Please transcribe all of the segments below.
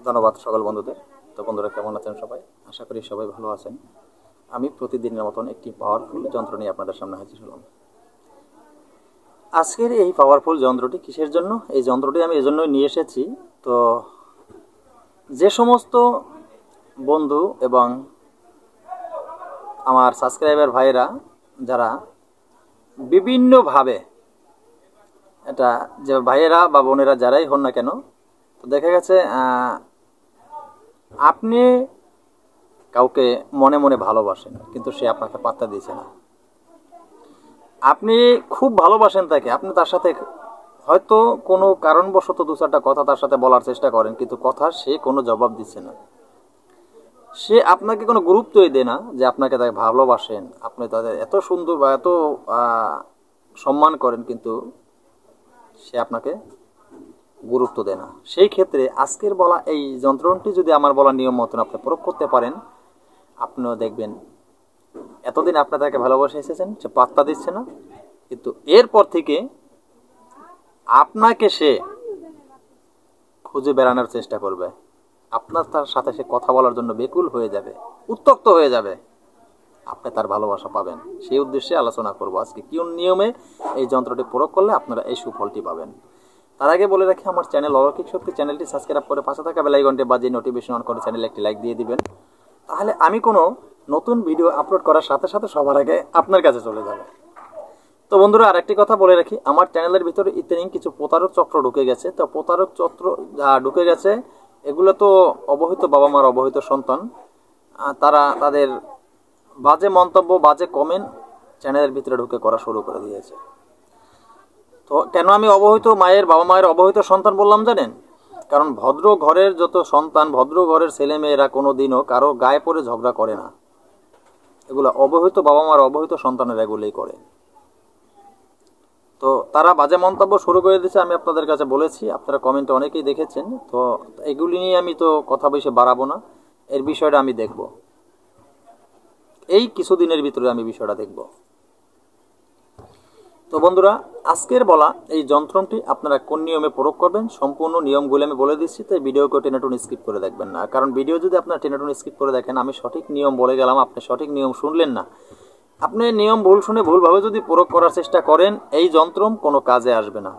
ধন্যবাদ সকল বন্ধুদের। তো বন্ধুরা কেমন আছেন সবাই? আশা করি সবাই ভালো আছেন। আমি প্রতিদিনের মতন একটি পাওয়ারফুল যন্ত্র নিয়ে আপনাদের সামনে হাজির হলাম। আজকের এই পাওয়ারফুল যন্ত্রটি কিসের জন্য? এই যন্ত্রটি আমি এজন্যই নিয়ে এসেছি। তো যে সমস্ত বন্ধু এবং আমার সাবস্ক্রাইবার ভাইয়েরা যারা বিভিন্নভাবে এটা যে ভাইয়েরা বা বোনেরা যারাই হন না কেন, তো দেখা গেছে আপনি কাউকে মনে মনে ভালোবাসেন কিন্তু সে আপনাকে পাত্তা দিচ্ছে না। আপনি খুব ভালোবাসেন তাকে, আপনি তার সাথে হয়তো কোনো কারণবশত দু চারটা কথা তার সাথে বলার চেষ্টা করেন, কিন্তু কথার সে কোনো জবাব দিচ্ছে না। সে আপনাকে কোনো গুরুত্বই দেয় না যে আপনাকে তাকে ভালোবাসেন, আপনি তাদের এত সুন্দর বা এত সম্মান করেন, কিন্তু সে আপনাকে গুরুত্ব দেয় না। সেই ক্ষেত্রে আজকের বলা এই যন্ত্রটি যদি আমার বলা নিয়ম মতন আপনি প্রয়োগ করতে পারেন, আপনিও দেখবেন এতদিন আপনি তাকে ভালোবাসে এসেছেন, সে পাত্তা দিচ্ছে না, কিন্তু এরপর থেকে আপনাকে সে খুঁজে বেড়ানোর চেষ্টা করবে। আপনার তার সাথে সে কথা বলার জন্য বেকুল হয়ে যাবে, উত্তক্ত হয়ে যাবে। আপনি তার ভালোবাসা পাবেন। সেই উদ্দেশ্যে আলোচনা করব আজকে কোন নিয়মে এই যন্ত্রটি প্রয়োগ করলে আপনারা এই সুফলটি পাবেন। তার আগে বলে রাখি, আমার চ্যানেল অলৌকিক শক্তি চ্যানেলটি সাবস্ক্রাইব করে পাশে থাকা বেল আইকনটি বাজিয়ে নোটিফিকেশন অন করে চ্যানেলে একটি লাইক দিয়ে দিবেন। তাহলে আমি কোনো নতুন ভিডিও আপলোড করার সাথে সাথে সবার আগে আপনার কাছে চলে যাবে। তো বন্ধুরা, আরেকটি কথা বলে রাখি, আমার চ্যানেলের ভিতরে ইদানিং কিছু প্রতারক চক্র ঢুকে গেছে। তো প্রতারক চক্র ঢুকে গেছে, এগুলো তো অবহিত বাবা মার অবহিত সন্তান। তারা তাদের বাজে মন্তব্য, বাজে কমেন্ট চ্যানেলের ভিতরে ঢুকে করা শুরু করে দিয়েছে। তো কেন আমি অবহিত মায়ের বাবা মায়ের অবহিত সন্তান বললাম জানেন? কারণ ভদ্র ঘরের যত সন্তান, ভদ্র ঘরের ছেলেমেয়েরা কোনো দিনও কারো গায়ে পড়ে ঝগড়া করে না। এগুলো অবহিত বাবা মার অবহিত সন্তানেরা এগুলোই করে। তো তারা বাজে মন্তব্য শুরু করে দিয়েছে, আমি আপনাদের কাছে বলেছি, আপনারা কমেন্টে অনেকেই দেখেছেন। তো এগুলি নিয়ে আমি তো কথা বেশি বাড়াবো না, এর বিষয়টা আমি দেখব এই কিছুদিনের ভিতরে, আমি বিষয়টা দেখব। তো বন্ধুরা, আজকের বলা এই যন্ত্রটি আপনারা কোন নিয়মে প্রয়োগ করবেন সম্পূর্ণ নিয়মগুলো আমি বলে দিচ্ছি। তাই ভিডিওকে টেনেটুন স্কিপ করে দেখবেন না, কারণ ভিডিও যদি আপনারা টেনেটুন স্কিপ করে দেখেন, আমি সঠিক নিয়ম বলে গেলাম, আপনি সঠিক নিয়ম শুনলেন না। আপনি নিয়ম ভুল শুনে ভুলভাবে যদি প্রয়োগ করার চেষ্টা করেন, এই যন্ত্র কোনো কাজে আসবে না।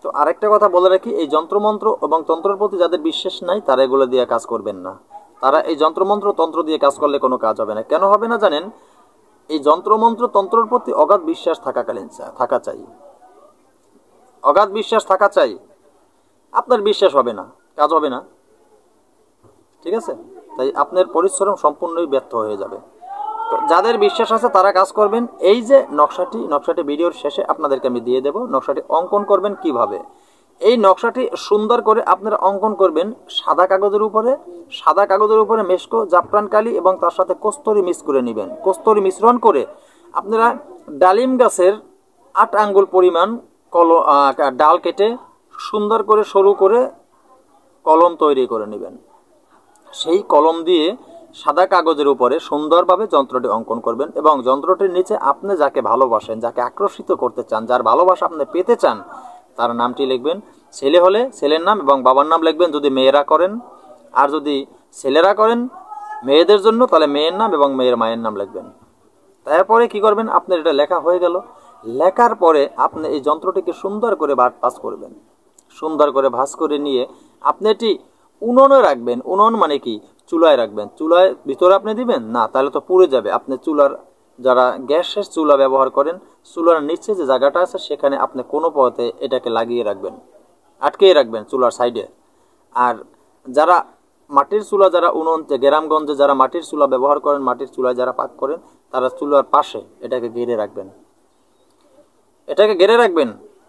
তো আরেকটা কথা বলে রাখি, এই যন্ত্রমন্ত্র এবং তন্ত্রের প্রতি যাদের বিশ্বাস নাই তারা এগুলো দিয়ে কাজ করবেন না। তারা এই যন্ত্রমন্ত্র তন্ত্র দিয়ে কাজ করলে কোনো কাজ হবে না। কেন হবে না জানেন? এই যন্ত্রমন্ত্র তন্ত্রের প্রতি অগাধ বিশ্বাস থাকা চাই, অগাধ বিশ্বাস থাকা চাই। আপনার বিশ্বাস হবে না, কাজ হবে না, ঠিক আছে? তাই আপনার পরিশ্রম সম্পূর্ণই ব্যর্থ হয়ে যাবে। তো যাদের বিশ্বাস আছে তারা কাজ করবেন। এই যে নকশাটি ভিডিওর শেষে আপনাদেরকে আমি দিয়ে দেব। নকশাটি অঙ্কন করবেন কিভাবে? এই নকশাটি সুন্দর করে আপনারা অঙ্কন করবেন সাদা কাগজের উপরে মেশকো, জাফরান কালি এবং তার সাথে কস্তুরী মিক্স করে নেবেন। কস্তুরী মিশ্রণ করে আপনারা ডালিম গাছের 8 আঙ্গুল পরিমাণ ডাল কেটে সুন্দর করে সরু করে কলম তৈরি করে নেবেন। সেই কলম দিয়ে সাদা কাগজের উপরে সুন্দরভাবে যন্ত্রটি অঙ্কন করবেন এবং যন্ত্রটির নিচে আপনি যাকে ভালোবাসেন, যাকে আকর্ষিত করতে চান, যার ভালোবাসা আপনি পেতে চান, তার নামটি লিখবেন। ছেলে হলে ছেলের নাম এবং বাবার নাম লিখবেন যদি মেয়েরা করেন, আর যদি ছেলেরা করেন মেয়েদের জন্য, তাহলে মেয়ের নাম এবং মেয়ের মায়ের নাম লিখবেন। তারপরে কি করবেন? আপনার এটা লেখা হয়ে গেল। লেখার পরে আপনি এই যন্ত্রটিকে সুন্দর করে ভাঁজ করবেন। সুন্দর করে ভাঁজ করে নিয়ে আপনি এটি উনুনে রাখবেন। উনুন মানে কি? চুলায় রাখবেন। চুলায় ভিতরে আপনি দিবেন না, তাহলে তো পুড়ে যাবে। আপনি চুলার, যারা গ্যাসের চুলা ব্যবহার করেন, চুলার নিচে যে জায়গাটা আছে সেখানে আপনি কোনো পথে এটাকে লাগিয়ে রাখবেন, আটকিয়ে রাখবেন চুলার সাইডে। আর যারা মাটির চুলা, যারা উনুন, গ্রামগঞ্জে যারা মাটির চুলা ব্যবহার করেন, মাটির চুলায় যারা পাক করেন, তারা চুলার পাশে এটাকে ঘিরে রাখবেন।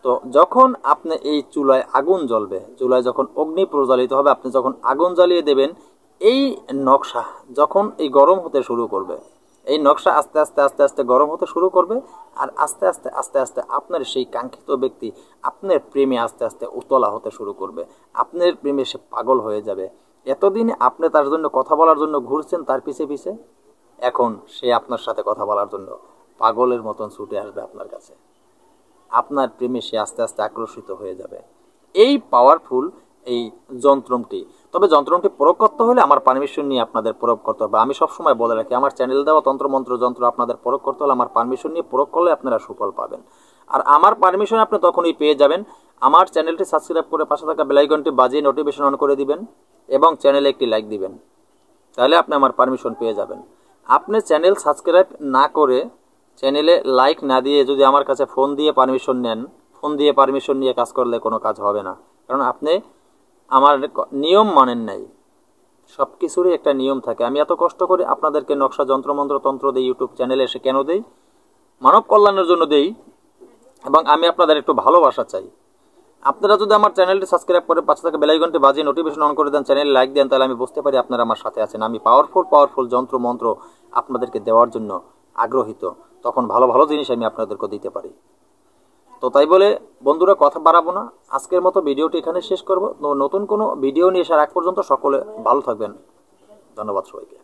তো যখন আপনি এই চুলায় আগুন জ্বলবে, চুলায় যখন অগ্নি প্রজ্বালিত হবে, আপনি যখন আগুন জ্বালিয়ে দেবেন, এই নকশা যখন এই গরম হতে শুরু করবে, এই নকশা আস্তে আস্তে আস্তে আস্তে গরম হতে শুরু করবে। আর আস্তে আস্তে আস্তে আস্তে আপনার সেই কাঙ্ক্ষিত ব্যক্তি আপনার প্রেমে আস্তে আস্তে উতলা হতে শুরু করবে। আপনার প্রেমে সে পাগল হয়ে যাবে। এতদিন আপনি তার জন্য কথা বলার জন্য ঘুরছেন তার পিছে পিছে, এখন সে আপনার সাথে কথা বলার জন্য পাগলের মতন ছুটে আসবে আপনার কাছে। আপনার প্রেমে সে আস্তে আস্তে আকর্ষিত হয়ে যাবে। এই পাওয়ারফুল এই যন্ত্রটি। তবে যন্ত্রটি প্রয়োগ করতে হলে আমার পারমিশন নিয়ে আপনাদের প্রয়োগ করতে হবে। আমি সবসময় বলে রাখি, আমার চ্যানেল দেওয়া তন্ত্রমন্ত্র যন্ত্র আপনাদের প্রয়োগ করতে হলে আমার পারমিশন নিয়ে প্রয়োগ করলে আপনারা সুফল পাবেন। আর আমার পারমিশন আপনি তখনই পেয়ে যাবেন, আমার চ্যানেলটি সাবস্ক্রাইব করে পাশে থাকা বেল আইকনটি বাজিয়ে নোটিফিকেশন অন করে দিবেন এবং চ্যানেলে একটি লাইক দিবেন, তাহলে আপনি আমার পারমিশন পেয়ে যাবেন। আপনি চ্যানেল সাবস্ক্রাইব না করে, চ্যানেলে লাইক না দিয়ে যদি আমার কাছে ফোন দিয়ে পারমিশন নেন, ফোন দিয়ে পারমিশন নিয়ে কাজ করলে কোনো কাজ হবে না, কারণ আপনি আমার নিয়ম মানেন নাই। সব কিছুরই একটা নিয়ম থাকে। আমি এত কষ্ট করে আপনাদেরকে নকশা যন্ত্রমন্ত্র তন্ত্র দিই ইউটিউব চ্যানেলে এসে কেন দেই? মানব কল্যাণের জন্য দেই, এবং আমি আপনাদের একটু ভালোবাসা চাই। আপনারা যদি আমার চ্যানেলটি সাবস্ক্রাইব করে পাশে থাকা বেল আইকনটি বাজিয়ে নোটিফিকেশন অন করে দেন, চ্যানেলে লাইক দেন, তাহলে আমি বুঝতে পারি আপনারা আমার সাথে আছেন। আমি পাওয়ারফুল যন্ত্র মন্ত্র আপনাদেরকে দেওয়ার জন্য আগ্রহিত, তখন ভালো ভালো জিনিস আমি আপনাদেরকে দিতে পারি। তো তাই বলে বন্ধুরা কথা বাড়াবো না, আজকের মতো ভিডিওটি এখানে শেষ করব। নতুন কোনো ভিডিও নিয়ে আসার আগ পর্যন্ত সকলে ভালো থাকবেন। ধন্যবাদ সবাইকে।